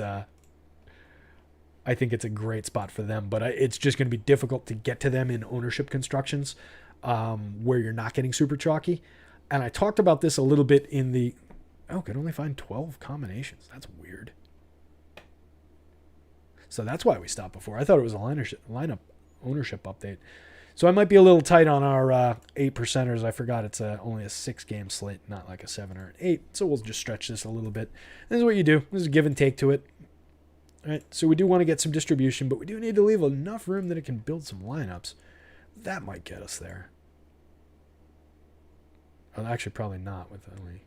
I think it's a great spot for them. But it's just going to be difficult to get to them in ownership constructions where you're not getting super chalky. And I talked about this a little bit in the... Oh, could only find 12 combinations. That's weird. So that's why we stopped before. I thought it was a lineup ownership update. So I might be a little tight on our 8 percenters. I forgot it's only a 6-game slate, not like a 7 or an 8. So we'll just stretch this a little bit. This is what you do. This is a give and take to it. All right. So we do want to get some distribution, but we do need to leave enough room that it can build some lineups. That might get us there. Well, actually, probably not with only...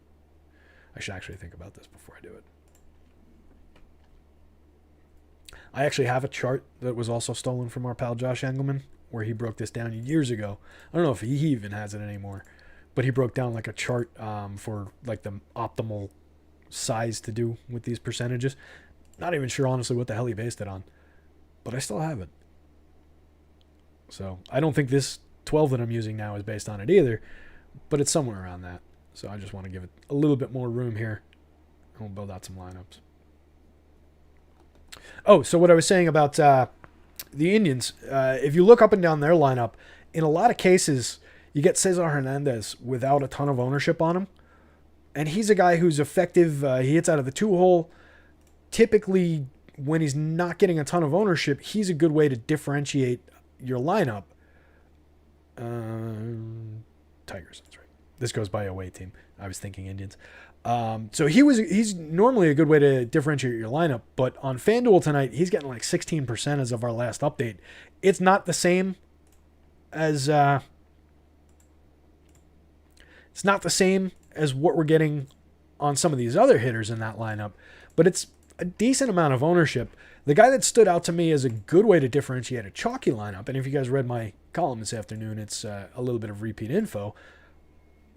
I should actually think about this before I do it. I actually have a chart that was also stolen from our pal Josh Engelman, where he broke this down years ago. I don't know if he even has it anymore, but he broke down like a chart for like the optimal size to do with these percentages. Not even sure, honestly, what the hell he based it on, but I still have it. So I don't think this 12 that I'm using now is based on it either, but it's somewhere around that. So I just want to give it a little bit more room here, and we'll build out some lineups. Oh, so what I was saying about the Indians, if you look up and down their lineup, in a lot of cases, you get Cesar Hernandez without a ton of ownership on him. And he's a guy who's effective. He hits out of the 2-hole. Typically, when he's not getting a ton of ownership, he's a good way to differentiate your lineup. Tigers, that's right. This goes by away team. I was thinking Indians. So he's normally a good way to differentiate your lineup, but on FanDuel tonight, he's getting like 16% as of our last update. It's not the same as what we're getting on some of these other hitters in that lineup, but it's a decent amount of ownership. The guy that stood out to me as a good way to differentiate a chalky lineup, and if you guys read my column this afternoon, it's a little bit of repeat info.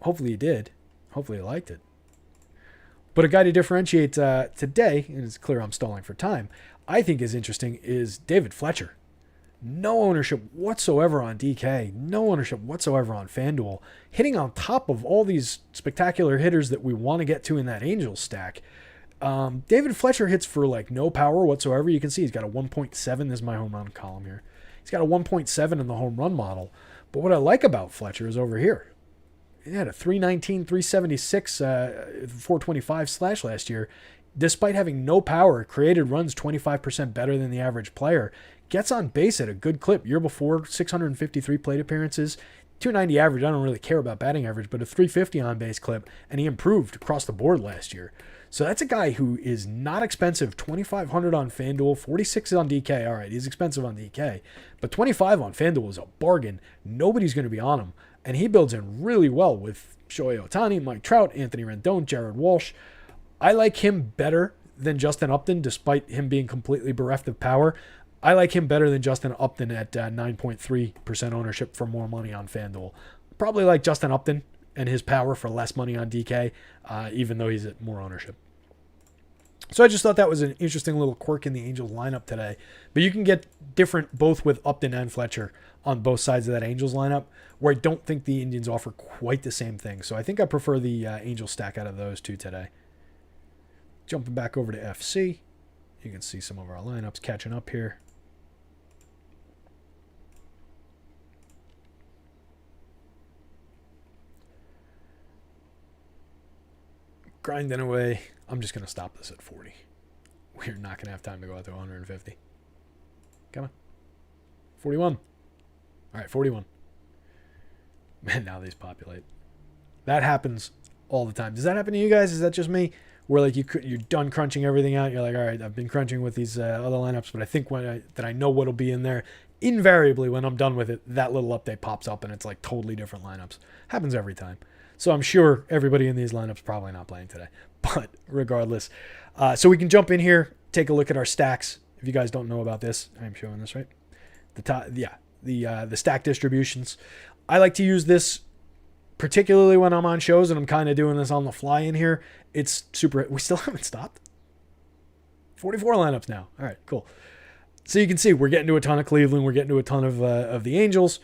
Hopefully you did. Hopefully you liked it. But a guy to differentiate today, and it's clear I'm stalling for time, I think is interesting, is David Fletcher. No ownership whatsoever on DK. No ownership whatsoever on FanDuel. Hitting on top of all these spectacular hitters that we want to get to in that Angels stack. David Fletcher hits for like no power whatsoever. You can see he's got a 1.7. This is my home run column here. He's got a 1.7 in the home run model. But what I like about Fletcher is over here. He had a 319, 376, 425 slash last year. Despite having no power, created runs 25% better than the average player. Gets on base at a good clip. Year before, 653 plate appearances. 290 average. I don't really care about batting average, but a 350 on base clip. And he improved across the board last year. So that's a guy who is not expensive. 2,500 on FanDuel, 46 on DK. All right, he's expensive on DK. But 25 on FanDuel is a bargain. Nobody's going to be on him. And he builds in really well with Shohei Ohtani, Mike Trout, Anthony Rendon, Jared Walsh. I like him better than Justin Upton, despite him being completely bereft of power. I like him better than Justin Upton at 9.3% ownership for more money on FanDuel. Probably like Justin Upton and his power for less money on DK, even though he's at more ownership. So I just thought that was an interesting little quirk in the Angels lineup today. But you can get different both with Upton and Fletcher on both sides of that Angels lineup, where I don't think the Indians offer quite the same thing. So I think I prefer the Angels stack out of those two today. Jumping back over to FC, you can see some of our lineups catching up here. Grinding away. I'm just going to stop this at 40. We're not going to have time to go out to 150. Come on. 41. All right, 41. Man, now these populate. That happens all the time. Does that happen to you guys? Is that just me? Where like you're done crunching everything out. You're like, all right, I've been crunching with these other lineups, but I think that I know what'll be in there. Invariably, when I'm done with it, that little update pops up and it's like totally different lineups. Happens every time. So I'm sure everybody in these lineups probably not playing today. But regardless, so we can jump in here, take a look at our stacks. If you guys don't know about this, I'm showing this, right? The top, yeah, the stack distributions. I like to use this particularly when I'm on shows and I'm kind of doing this on the fly in here. It's super. We still haven't stopped. 44 lineups now. All right, cool. So you can see we're getting to a ton of Cleveland. We're getting to a ton of the Angels.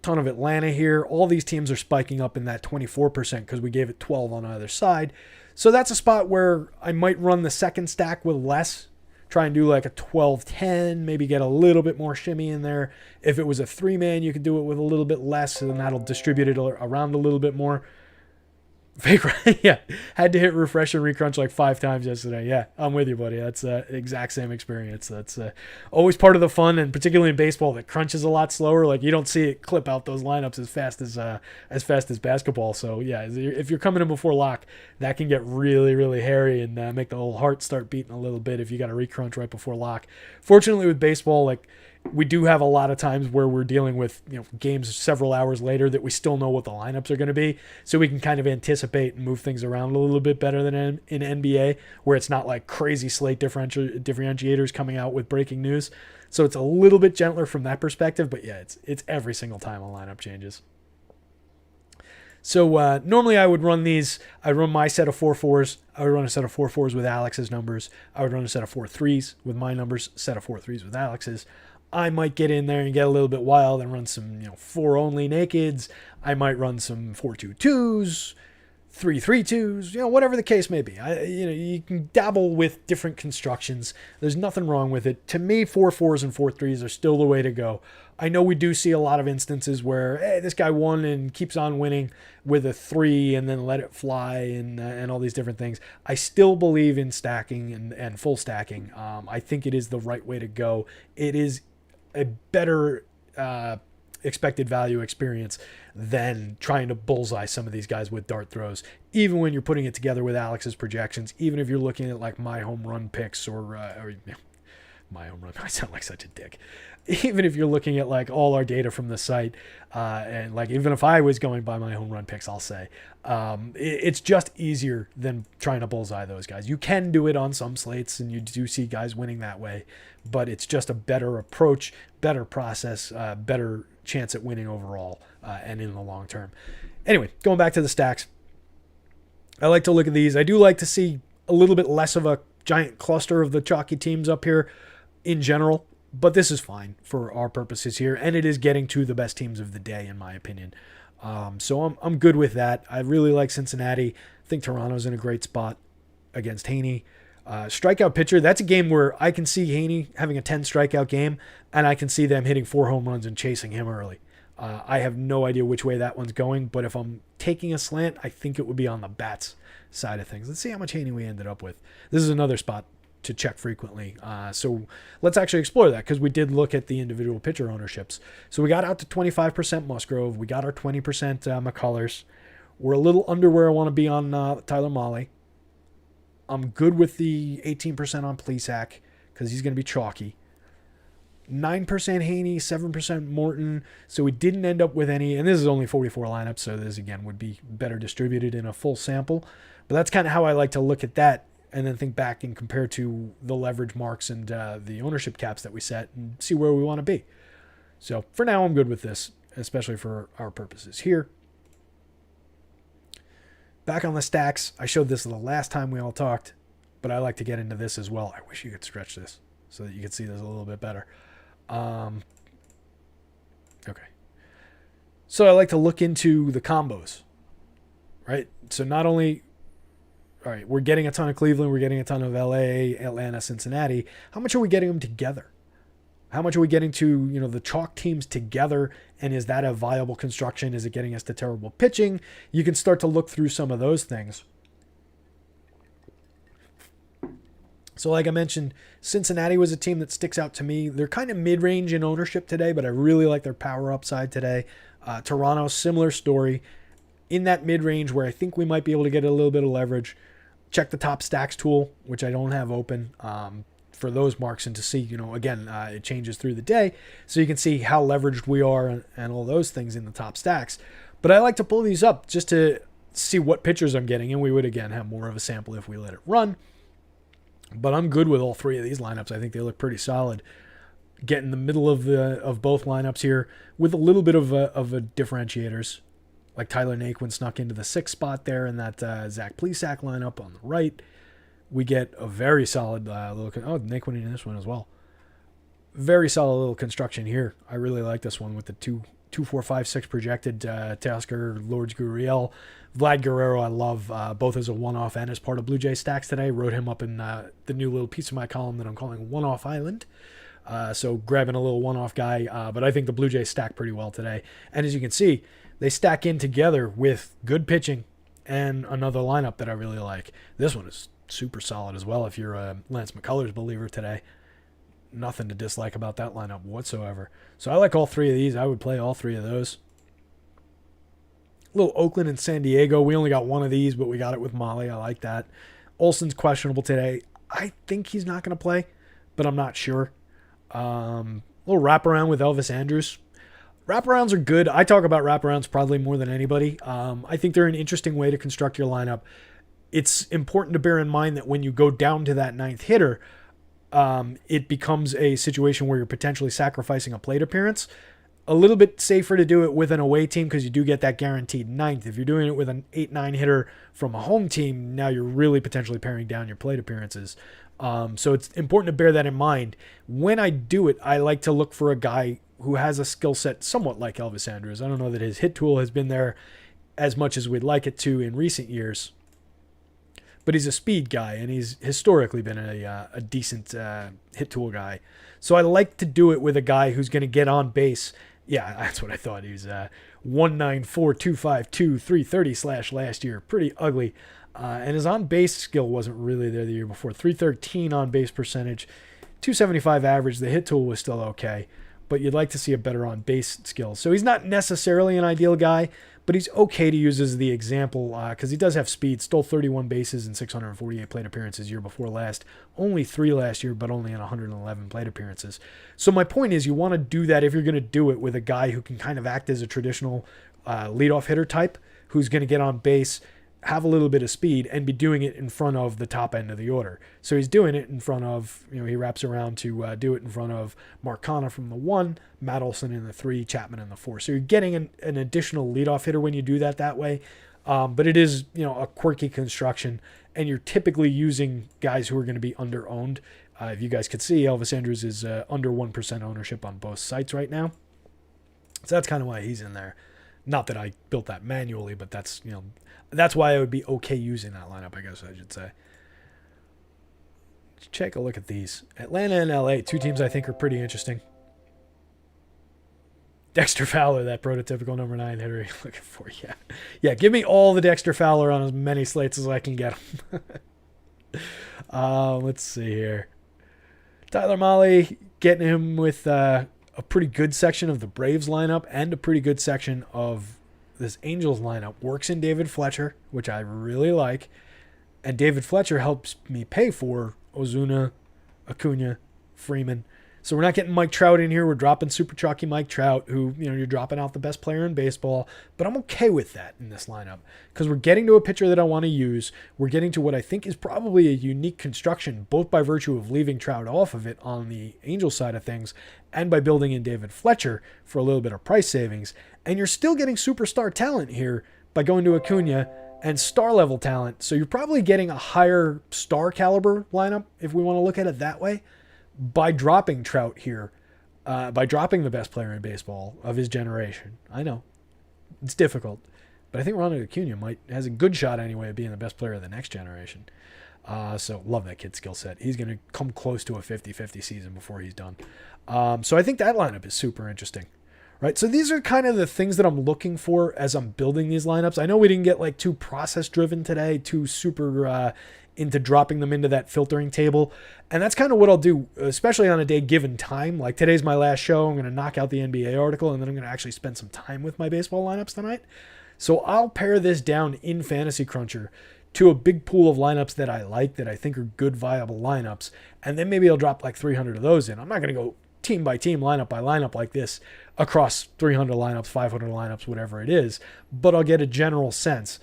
Ton of Atlanta here. All these teams are spiking up in that 24% because we gave it 12 on either side. So that's a spot where I might run the second stack with less. Try and do like a 12-10, maybe get a little bit more shimmy in there. If it was a 3-man, you could do it with a little bit less, and that'll distribute it around a little bit more. Fake, yeah. Had to hit refresh and recrunch like 5 times yesterday. Yeah, I'm with you, buddy. That's exact same experience. That's always part of the fun, and particularly in baseball, that crunches a lot slower. Like you don't see it clip out those lineups as fast as basketball. So yeah, if you're coming in before lock, that can get really, really hairy and make the whole heart start beating a little bit if you got to recrunch right before lock. Fortunately, with baseball, like we do have a lot of times where we're dealing with games several hours later that we still know what the lineups are going to be, so we can kind of anticipate and move things around a little bit better than in NBA, where it's not like crazy slate differentiators coming out with breaking news. So it's a little bit gentler from that perspective, but yeah, it's every single time a lineup changes. So normally I would run these. I run my set of 4-4s. I would run a set of 4-4s with Alex's numbers. I would run a set of 4-3s with my numbers. Set of 4-3s with Alex's. I might get in there and get a little bit wild and run some 4 only nakeds. I might run some 4-2-2s. 3-3-2s, whatever the case may be. You can dabble with different constructions. There's nothing wrong with it. To me, 4-4s and 4-3s are still the way to go. I know we do see a lot of instances where, hey, this guy won and keeps on winning with a 3 and then let it fly and all these different things. I still believe in stacking and full stacking. I think it is the right way to go. It is a better expected value experience than trying to bullseye some of these guys with dart throws, even when you're putting it together with Alex's projections, even if you're looking at like my home run picks or my home run. I sound like such a dick. Even if you're looking at like all our data from the site, and like even if I was going by my home run picks, I'll say it's just easier than trying to bullseye those guys. You can do it on some slates, and you do see guys winning that way, but it's just a better approach, better process, better chance at winning overall and in the long term. Anyway, going back to the stacks, I like to look at these. I do like to see a little bit less of a giant cluster of the chalky teams up here in general, but this is fine for our purposes here, and it is getting to the best teams of the day, in my opinion. So I'm good with that. I really like Cincinnati. I think Toronto's in a great spot against Haney. Strikeout pitcher, that's a game where I can see Haney having a 10 strikeout game, and I can see them hitting 4 home runs and chasing him early. I have no idea which way that one's going, but if I'm taking a slant, I think it would be on the bats side of things. Let's see how much Haney we ended up with. This is another spot to check frequently. So let's actually explore that, because we did look at the individual pitcher ownerships. So we got out to 25% Musgrove. We got our 20% McCullers. We're a little under where I want to be on Tyler Mahle. I'm good with the 18% on Plesac because he's going to be chalky. 9% Haney, 7% Morton. So we didn't end up with any, and this is only 44 lineups, so this again would be better distributed in a full sample. But that's kind of how I like to look at that and then think back and compare to the leverage marks and the ownership caps that we set and see where we want to be. So for now, I'm good with this, especially for our purposes here. Back on the stacks, I showed this the last time we all talked, but I like to get into this as well. I wish you could stretch this so that you could see this a little bit better. Okay. So I like to look into the combos, right? So not only, all right, we're getting a ton of Cleveland, we're getting a ton of LA, Atlanta, Cincinnati. How much are we getting them together? How much are we getting to, the chalk teams together? And is that a viable construction? Is it getting us to terrible pitching? You can start to look through some of those things. So like I mentioned, Cincinnati was a team that sticks out to me. They're kind of mid-range in ownership today, but I really like their power upside today. Toronto, similar story. In that mid-range where I think we might be able to get a little bit of leverage. Check the top stacks tool, which I don't have open for those marks, and to see, again, it changes through the day. So you can see how leveraged we are and all those things in the top stacks. But I like to pull these up just to see what pitchers I'm getting, and we would, again, have more of a sample if we let it run. But I'm good with all three of these lineups. I think they look pretty solid. Get in the middle of both lineups here with a little bit of a differentiators. Like Tyler Naquin snuck into the 6th spot there in that Zach Plesac lineup on the right. We get a very solid little... Naquin in this one as well. Very solid little construction here. I really like this one with the 2, 4, 5, 6 projected Teoscar, Lourdes Gurriel. Vlad Guerrero, I love both as a one-off and as part of Blue Jay stacks today. Wrote him up in the new little piece of my column that I'm calling One-Off Island. So grabbing a little one-off guy. But I think the Blue Jays stack pretty well today. And as you can see, they stack in together with good pitching and another lineup that I really like. This one is super solid as well if you're a Lance McCullers believer today. Nothing to dislike about that lineup whatsoever. So I like all three of these. I would play all three of those. Little Oakland and San Diego. We only got one of these, but we got it with Mahle. I like that. Olson's questionable today. I think he's not going to play, but I'm not sure. Little wraparound with Elvis Andrus. Wraparounds are good. I talk about wraparounds probably more than anybody. I think they're an interesting way to construct your lineup. It's important to bear in mind that when you go down to that 9th hitter, it becomes a situation where you're potentially sacrificing a plate appearance. A little bit safer to do it with an away team because you do get that guaranteed 9th. If you're doing it with an 8-9 hitter from a home team, now you're really potentially paring down your plate appearances. So it's important to bear that in mind. When I do it, I like to look for a guy who has a skill set somewhat like Elvis Andrus. I don't know that his hit tool has been there as much as we'd like it to in recent years. But he's a speed guy, and he's historically been a decent hit tool guy. So I like to do it with a guy who's going to get on base. Yeah, that's what I thought. He was 194, 330 last year. Pretty ugly. And his on-base skill wasn't really there the year before. 313 on-base percentage, 275 average. The hit tool was still okay, but you'd like to see a better on-base skill. So he's not necessarily an ideal guy, but he's okay to use as the example because he does have speed. Stole 31 bases in 648 plate appearances year before last. Only 3 last year, but only in 111 plate appearances. So my point is you want to do that if you're going to do it with a guy who can kind of act as a traditional leadoff hitter type, who's going to get on base, have a little bit of speed, and be doing it in front of the top end of the order. So he's doing it in front of, he wraps around to do it in front of Mark Canha from the 1, Matt Olson in the 3, Chapman in the 4. So you're getting an additional leadoff hitter when you do that way. But it is, a quirky construction, and you're typically using guys who are going to be under-owned. If you guys could see, Elvis Andrus is under 1% ownership on both sites right now. So that's kind of why he's in there. Not that I built that manually, but that's, that's why I would be okay using that lineup, I guess I should say. Let's take a look at these. Atlanta and LA, 2 teams I think are pretty interesting. Dexter Fowler, that prototypical number 9 hitter you're looking for. Yeah, give me all the Dexter Fowler on as many slates as I can get them. Let's see here. Tyler Mahle, getting him with a pretty good section of the Braves lineup and a pretty good section of this Angels lineup. Works in David Fletcher, which I really like. And David Fletcher helps me pay for Ozuna, Acuna, Freeman. So we're not getting Mike Trout in here. We're dropping super chalky Mike Trout, who, you're dropping out the best player in baseball. But I'm okay with that in this lineup because we're getting to a pitcher that I want to use. We're getting to what I think is probably a unique construction, both by virtue of leaving Trout off of it on the Angel side of things and by building in David Fletcher for a little bit of price savings. And you're still getting superstar talent here by going to Acuna and star level talent. So you're probably getting a higher star caliber lineup if we want to look at it that way, by dropping Trout here, by dropping the best player in baseball of his generation. I know it's difficult, but I think Ronald Acuna has a good shot anyway of being the best player of the next generation. So love that kid's skill set. He's going to come close to a 50-50 season before he's done. So I think that lineup is super interesting. Right, so these are kind of the things that I'm looking for as I'm building these lineups. I know we didn't get too process driven today, too super into dropping them into that filtering table. And that's kind of what I'll do, especially on a day given time. Like today's my last show. I'm going to knock out the NBA article, and then I'm going to actually spend some time with my baseball lineups tonight. So I'll pare this down in Fantasy Cruncher to a big pool of lineups that I like, that I think are good, viable lineups. And then maybe I'll drop 300 of those in. I'm not going to go team by team, lineup by lineup like this across 300 lineups, 500 lineups, whatever it is. But I'll get a general sense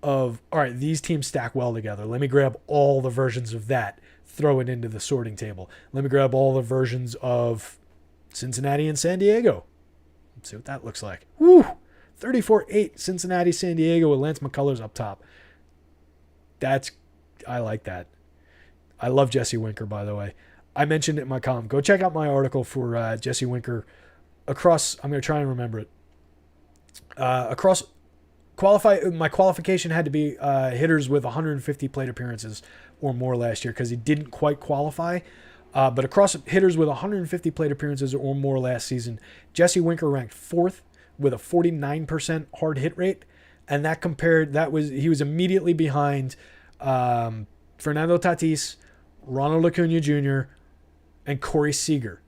of, all right, these teams stack well together. Let me grab all the versions of that, throw it into the sorting table. Let me grab all the versions of Cincinnati and San Diego. Let's see what that looks like. Woo! 34-8 Cincinnati, San Diego with Lance McCullers up top. I like that. I love Jesse Winker, by the way. I mentioned it in my column. Go check out my article for Jesse Winker across, I'm going to try and remember it. My qualification had to be hitters with 150 plate appearances or more last year because he didn't quite qualify. But across hitters with 150 plate appearances or more last season, Jesse Winker ranked 4th with a 49% hard hit rate. And he was immediately behind Fernando Tatis, Ronald Acuna Jr., and Corey Seager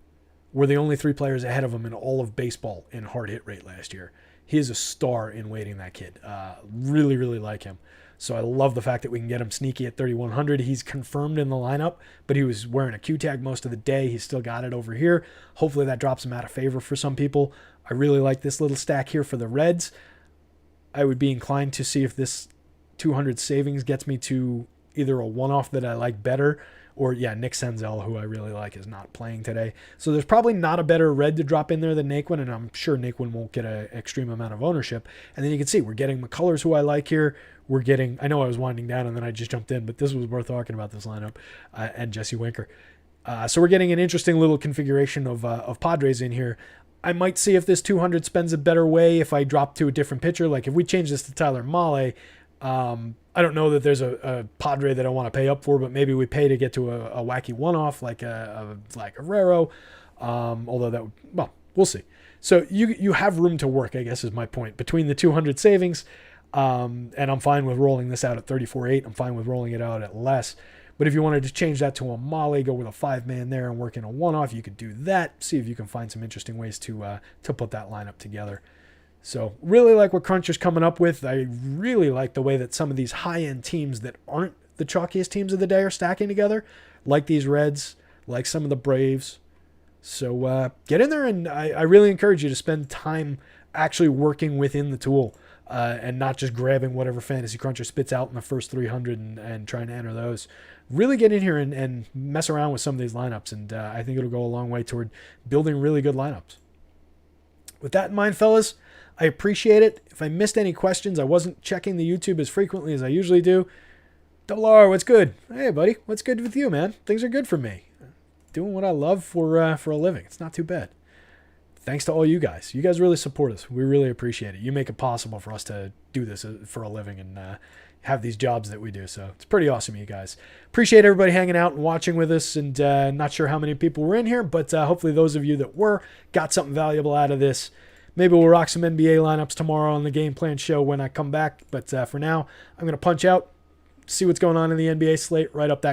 were the only 3 players ahead of him in all of baseball in hard hit rate last year. He is a star in waiting, that kid. Really, really like him. So I love the fact that we can get him sneaky at 3,100. He's confirmed in the lineup, but he was wearing a Q-tag most of the day. He's still got it over here. Hopefully that drops him out of favor for some people. I really like this little stack here for the Reds. I would be inclined to see if this 200 savings gets me to either a one-off that I like better, or Nick Senzel, who I really like, is not playing today. So there's probably not a better red to drop in there than Naquin, and I'm sure Naquin won't get an extreme amount of ownership. And then you can see we're getting McCullers, who I like here. I know I was winding down and then I just jumped in, but this was worth talking about, this lineup, and Jesse Winker. So we're getting an interesting little configuration of Padres in here. I might see if this 200 spends a better way if I drop to a different pitcher. Like if we change this to Tyler Mahle, I don't know that there's a Padre that I want to pay up for, but maybe we pay to get to a wacky one-off like a Guerrero. Although that would, well, we'll see. So you have room to work, I guess is my point. Between the 200 savings, and I'm fine with rolling this out at 34.8. I'm fine with rolling it out at less. But if you wanted to change that to a Mahle, go with a 5-man there and work in a one-off, you could do that. See if you can find some interesting ways to put that lineup together. So really like what Cruncher's coming up with. I really like the way that some of these high-end teams that aren't the chalkiest teams of the day are stacking together, like these Reds, like some of the Braves. So get in there, and I really encourage you to spend time actually working within the tool and not just grabbing whatever Fantasy Cruncher spits out in the first 300 and trying to enter those. Really get in here and mess around with some of these lineups, and I think it'll go a long way toward building really good lineups. With that in mind, fellas, I appreciate it. If I missed any questions, I wasn't checking the YouTube as frequently as I usually do. Double R, what's good? Hey, buddy, what's good with you, man? Things are good for me. Doing what I love for a living. It's not too bad. Thanks to all you guys. You guys really support us. We really appreciate it. You make it possible for us to do this for a living and have these jobs that we do. So it's pretty awesome, you guys. Appreciate everybody hanging out and watching with us. And not sure how many people were in here, but hopefully those of you that were got something valuable out of this. Maybe we'll rock some NBA lineups tomorrow on the Game Plan show when I come back. But for now, I'm going to punch out, see what's going on in the NBA slate, write up that